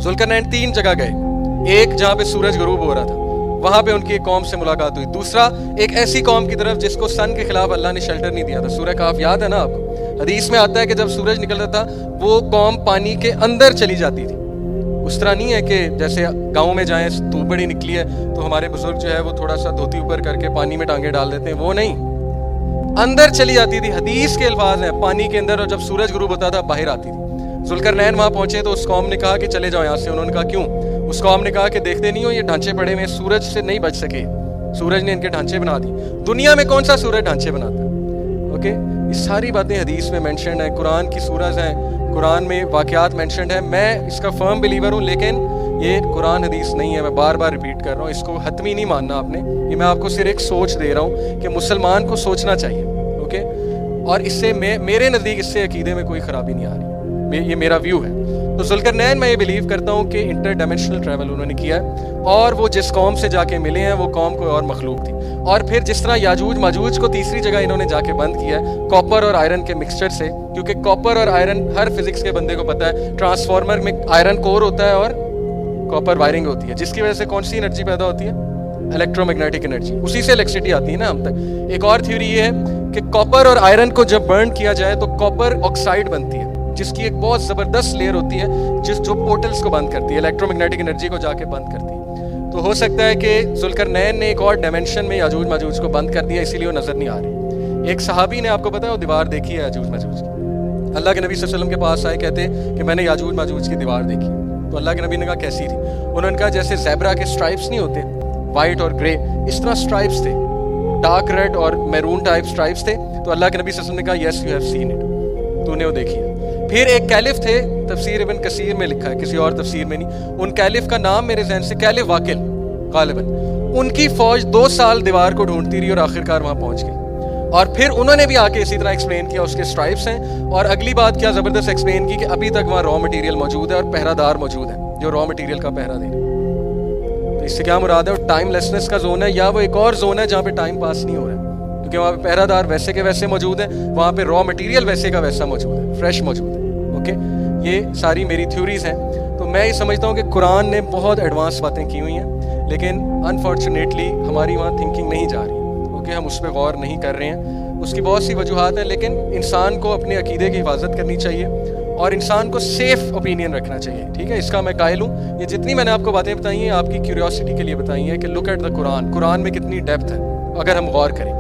ذوالقرنین 3 جگہ گئے، ایک جہاں پہ سورج غروب ہو رہا تھا، وہاں پہ ان کی ایک قوم سے ملاقات ہوئی، دوسرا ایک ایسی قوم کی طرف جس کو سن کے خلاف اللہ نے شیلٹر نہیں دیا تھا، سورہ کہف یاد ہے نا آپ کو؟ حدیث میں آتا ہے کہ جب سورج نکلتا تھا وہ قوم پانی کے اندر چلی جاتی تھی۔ اس طرح نہیں ہے کہ جیسے گاؤں میں جائیں دھوپ بڑی نکلی ہے تو ہمارے بزرگ جو ہے وہ تھوڑا سا دھوتی اوپر کر کے پانی میں ٹانگیں ڈال دیتے ہیں، وہ نہیں، اندر چلی جاتی تھی۔ حدیث کے الفاظ ہیں پانی کے اندر، اور جب سورج غروب ہوتا تھا باہر آتی تھی۔ ذوالقرنین وہاں پہنچے تو اس قوم نے کہا کہ چلے جاؤ یہاں سے، انہوں نے کہا کیوں؟ اس قوم نے کہا کہ دیکھتے نہیں ہو یہ ڈھانچے پڑے ہوئے، سورج سے نہیں بچ سکے، سورج نے ان کے ڈھانچے بنا دی۔ دنیا میں کون سا سورج ڈھانچے بناتا ہے؟ اوکے، یہ ساری باتیں حدیث میں مینشنڈ ہیں، قرآن کی سورج ہیں، قرآن میں واقعات مینشنڈ ہیں۔ میں اس کا فرم بلیور ہوں، لیکن یہ قرآن حدیث نہیں ہے، میں بار بار ریپیٹ کر رہا ہوں، اس کو حتمی نہیں ماننا آپ نے، یہ میں آپ کو صرف ایک سوچ دے رہا ہوں کہ مسلمان کو سوچنا چاہیے، اوکے؟ اور اس سے میرے نزدیک اس سے عقیدے میں کوئی خرابی نہیں آ رہی، یہ میرا ویو ہے۔ تو ذوالقرنین میں یہ بلیو کرتا ہوں کہ انٹر ڈائمینشنل ٹریول انہوں نے کیا ہے، اور وہ جس قوم سے جا کے ملے ہیں وہ قوم کوئی اور مخلوق تھی۔ اور پھر جس طرح یاجوج ماجوج کو تیسری جگہ انہوں نے جا کے بند کیا ہے کاپر اور آئرن کے مکسچر سے، کیونکہ کاپر اور آئرن ہر فزکس کے بندے کو پتہ ہے، ٹرانسفارمر میں آئرن کور ہوتا ہے اور کاپر وائرنگ ہوتی ہے، جس کی وجہ سے کون سی انرجی پیدا ہوتی ہے؟ الیکٹرو میگنیٹک انرجی، اسی سے الیکٹریسٹی آتی ہے نا ہم تک۔ ایک اور تھیوری یہ ہے کہ کاپر اور آئرن کو جب برن کیا جائے تو کاپر آکسائڈ بنتی ہے، جس کی ایک بہت زبردست لیئر ہوتی ہے جو پورٹلز کو بند کرتی ہے، الیکٹرو میگنیٹک انرجی کو جا کے بند کرتی ہے۔ تو ہو سکتا ہے کہ ذوالقرنین نے ایک اور ڈائمینشن میں یاجوج ماجوج کو بند کر دیا، اسی لیے وہ نظر نہیں آ رہے۔ ایک صحابی نے، آپ کو پتا ہے، وہ دیوار دیکھی ہے یاجوج ماجوج کی، اللہ کے نبی صلی اللہ علیہ وسلم کے پاس آئے، کہتے کہ میں نے یاجوج ماجوج کی دیوار دیکھی، تو اللہ کے نبی نے کہا کیسی تھی؟ انہوں نے کہا جیسے زیبرا کے سٹرائپس نہیں ہوتے، وائٹ اور گرے، اس طرح سٹرائپس تھے، ڈارک ریڈ اور میرون ٹائپ سٹرائپس تھے۔ تو اللہ کے نبی صلی اللہ علیہ وسلم نے کہا yes you have seen it, تو نے وہ دیکھی ہے۔ پھر ایک کیلف تھے، تفسیر ابن کثیر میں لکھا ہے، کسی اور تفسیر میں نہیں، ان کیلف کا نام میرے ذہن سے کیلف واقل غالباً، ان کی فوج 2 سال دیوار کو ڈھونڈتی رہی اور آخرکار وہاں پہنچ گئی۔ اور پھر انہوں نے بھی آ کے اسی طرح ایکسپلین کیا، اس کے سٹرائپس ہیں، اور اگلی بات کیا زبردست ایکسپلین کی کہ ابھی تک وہاں را مٹیریل موجود ہے اور پہرہ دار موجود ہے جو را مٹیریل کا پہرہ دے رہے ہیں۔ تو اس سے کیا مراد ہے؟ وہ ٹائم لیسنس کا زون ہے، یا وہ ایک اور زون ہے جہاں پہ ٹائم پاس نہیں ہو رہا ہے، کیونکہ وہاں پہ پہرہ دار ویسے کے ویسے موجود ہے، وہاں پہ را مٹیریل ویسے کا ویسا موجود ہے، فریش موجود ہے، اوکے؟ یہ ساری میری تھیوریز ہیں۔ تو میں یہ سمجھتا ہوں کہ قرآن نے بہت ایڈوانس باتیں کی ہوئی ہیں، لیکن انفارچونیٹلی ہماری وہاں تھنکنگ نہیں جا رہی، اوکے؟ ہم اس پہ غور نہیں کر رہے ہیں۔ اس کی بہت سی وجوہات ہیں، لیکن انسان کو اپنے عقیدے کی حفاظت کرنی چاہیے اور انسان کو سیف اوپینین رکھنا چاہیے، ٹھیک ہے؟ اس کا میں قائل ہوں۔ یہ جتنی میں نے آپ کو باتیں بتائی ہیں آپ کی کیوریوسٹی کے لیے بتائی ہیں کہ لک ایٹ دا قرآن میں کتنی ڈیپتھ ہے اگر ہم غور کریں۔